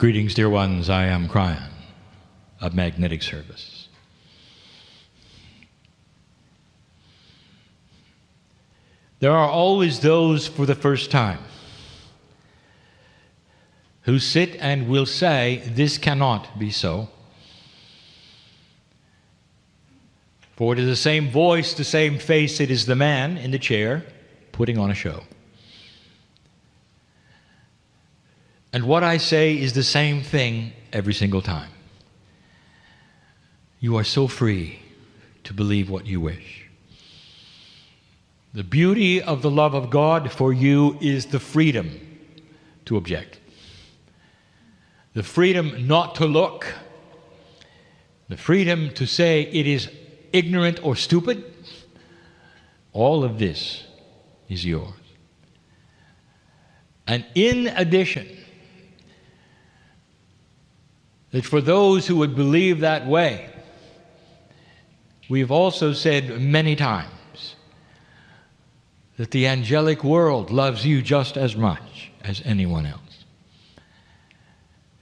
Greetings, dear ones. I am Cryan of Magnetic Service. There are always those for the first time who sit and will say, this cannot be so. For it is the same voice, the same face, it is the man in the chair putting on a show. And what I say is the same thing every single time. You are so free to believe what you wish. The beauty of the love of God for you is the freedom to object. The freedom not to look. The freedom to say it is ignorant or stupid. All of this is yours. And in addition, that for those who would believe that way, we've also said many times that the angelic world loves you just as much as anyone else.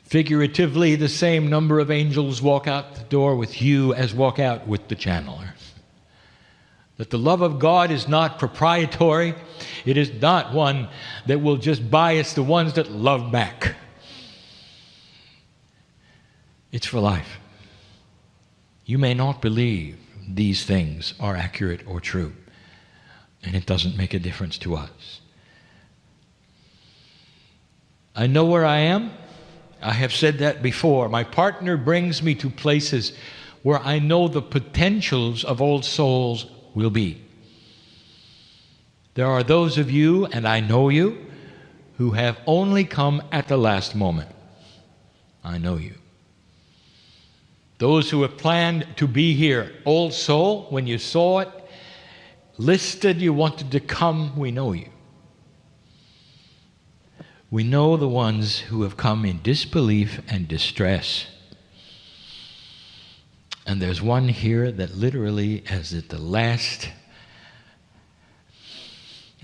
Figuratively, the same number of angels walk out the door with you as walk out with the channeler. That the love of God is not proprietary. It is not one that will just bias the ones that love back. It's for life. You may not believe these things are accurate or true, and it doesn't make a difference to us. I know where I am. I have said that before. My partner brings me to places where I know the potentials of old souls will be. There are those of you, and I know you, who have only come at the last moment. I know you. Those who have planned to be here, old soul, when you saw it, listed you wanted to come, we know you. We know the ones who have come in disbelief and distress. And there's one here that literally is at the last,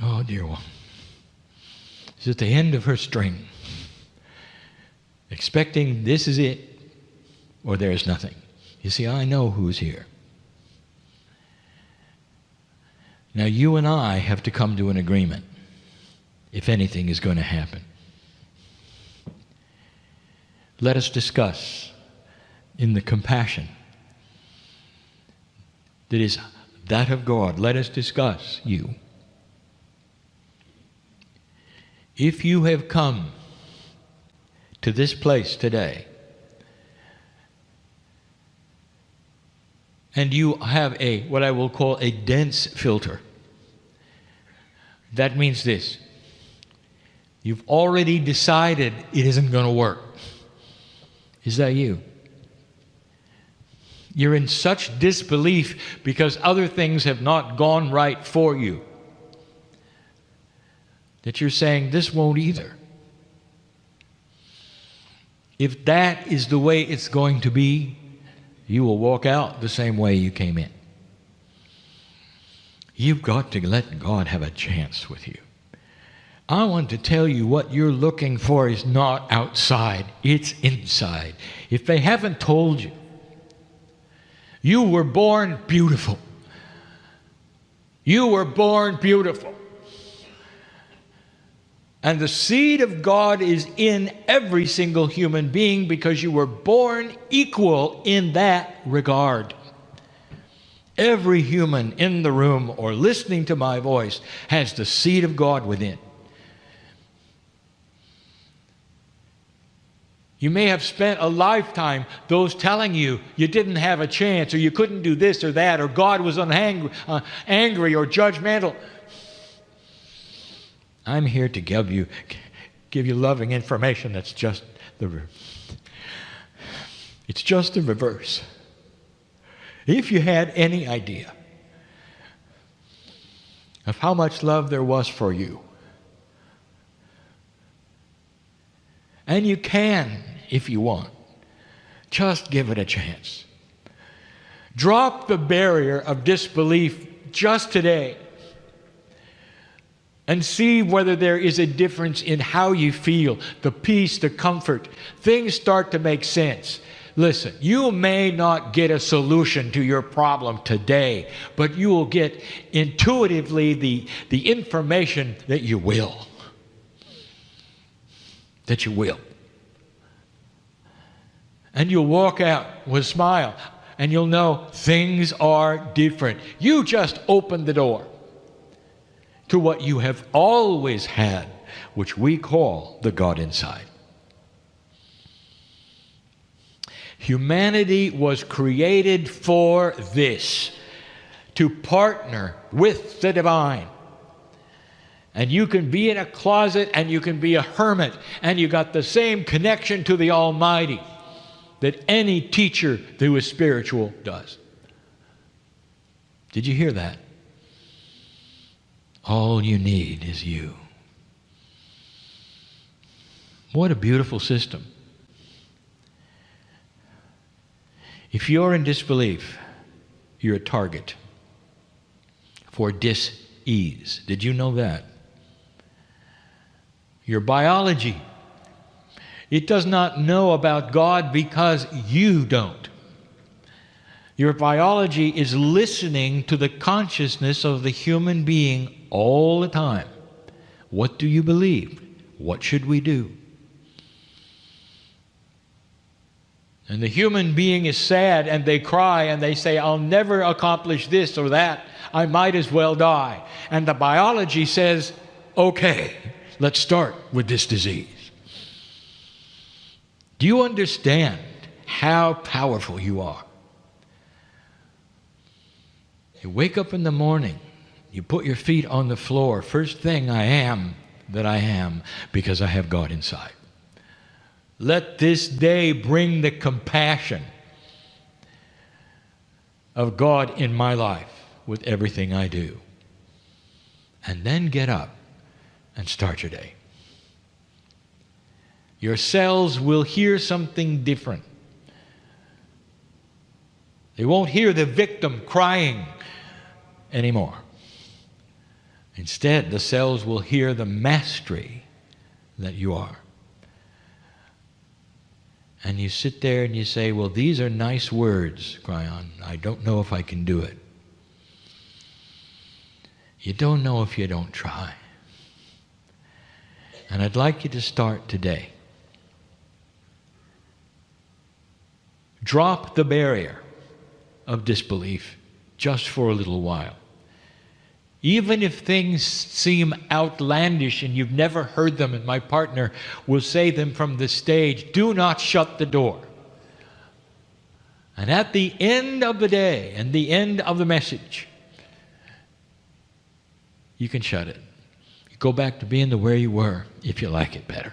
oh dear one, is at the end of her string, expecting this is it, or there's nothing. You see, I know who's here. Now, you and I have to come to an agreement if anything is going to happen. Let us discuss in the compassion that is that of God. Let us discuss you. If you have come to this place today and you have what I will call a dense filter, that means this. You've already decided it isn't going to work. Is that you? You're in such disbelief because other things have not gone right for you that you're saying, this won't either. If that is the way it's going to be, you will walk out the same way you came in. You've got to let God have a chance with you. I want to tell you what you're looking for is not outside, it's inside. If they haven't told you, you were born beautiful. You were born beautiful. And the seed of God is in every single human being because you were born equal in that regard. Every human in the room or listening to my voice has the seed of God within. You may have spent a lifetime, those telling you you didn't have a chance or you couldn't do this or that or God was angry or judgmental. I'm here to give you loving information that's just it's just the reverse. If you had any idea of how much love there was for you, and you can, if you want, just give it a chance. Drop the barrier of disbelief just today. and see whether there is a difference in how you feel, the peace, the comfort. Things start to make sense. Listen, you may not get a solution to your problem today, but you will get intuitively the information that you will. That you will. And you'll walk out with a smile, and you'll know things are different. You just opened the door to what you have always had, which we call the God inside. Humanity was created for this, to partner with the divine. And you can be in a closet and you can be a hermit, and you got the same connection to the Almighty that any teacher who is spiritual does. Did you hear that? All you need is you. What a beautiful system. If you're in disbelief, you're a target for dis-ease. Did you know that? Your biology, it does not know about God because you don't. Your biology is listening to the consciousness of the human being all the time. What do you believe? What should we do? And the human being is sad, and they cry and they say, I'll never accomplish this or that. I might as well die. And the biology says, okay, let's start with this disease. Do you understand how powerful you are? You wake up in the morning, you put your feet on the floor. First thing, I am that I am because I have God inside. Let this day bring the compassion of God in my life with everything I do. And then get up and start your day. Your cells will hear something different. They won't hear the victim crying anymore. Instead, the cells will hear the mastery that you are. And you sit there and you say, well, these are nice words, Cryon. I don't know if I can do it. You don't know if you don't try. And I'd like you to start today. Drop the barrier of disbelief just for a little while. Even if things seem outlandish and you've never heard them, and my partner will say them from the stage, do not shut the door. And at the end of the day and the end of the message, you can shut it. You go back to being the way you were if you like it better.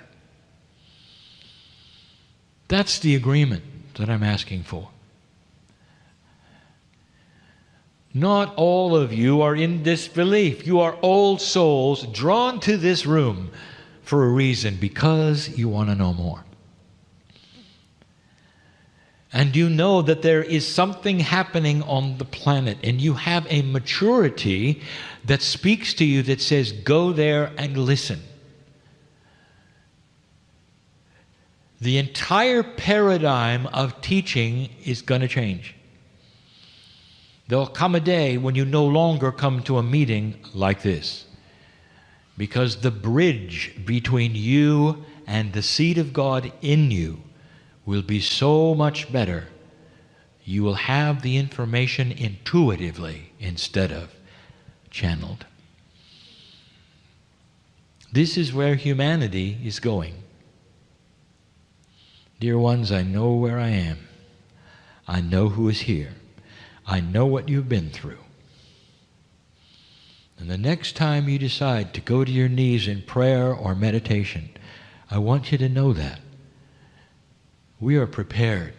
That's the agreement that I'm asking for. Not all of you are in disbelief. You are old souls drawn to this room for a reason, because you want to know more. And you know that there is something happening on the planet, and you have a maturity that speaks to you that says, go there and listen. The entire paradigm of teaching is going to change. There'll come a day when you no longer come to a meeting like this, because the bridge between you and the seed of God in you will be so much better. You will have the information intuitively instead of channeled. This is where humanity is going. Dear ones, I know where I am. I know who is here. I know what you've been through. And the next time you decide to go to your knees in prayer or meditation, I want you to know that we are prepared,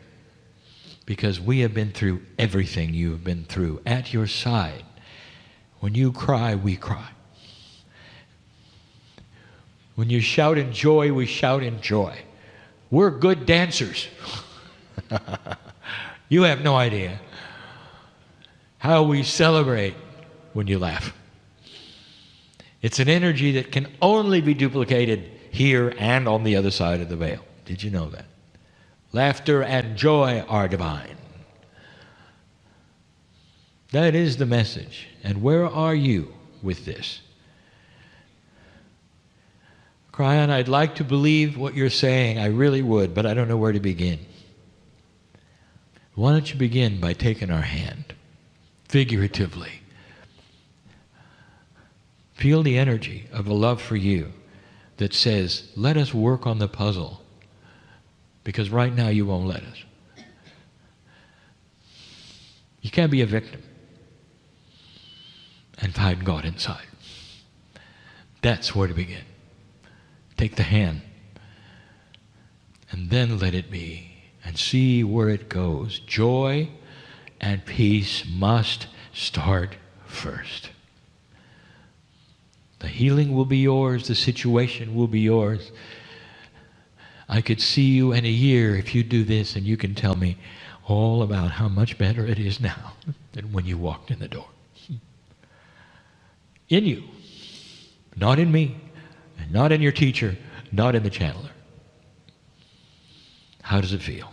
because we have been through everything you have been through at your side. When you cry, we cry. When you shout in joy, we shout in joy. We're good dancers. You have no idea how we celebrate when you laugh. It's an energy that can only be duplicated here and on the other side of the veil. Did you know that? Laughter and joy are divine. That is the message. And where are you with this? Kryon, I'd like to believe what you're saying. I really would, but I don't know where to begin. Why don't you begin by taking our hand, figuratively. Feel the energy of a love for you that says, let us work on the puzzle, because right now you won't let us. You can't be a victim and find God inside. That's where to begin. Take the hand and then let it be and see where it goes. Joy and peace must start first. The healing will be yours. The situation will be yours. I could see you in a year if you do this, and you can tell me all about how much better it is now than when you walked in the door. In you, not in me, and not in your teacher, not in the channeler. How does it feel?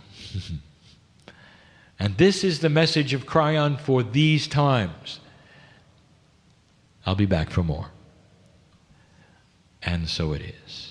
And this is the message of Kryon for these times. I'll be back for more. And so it is.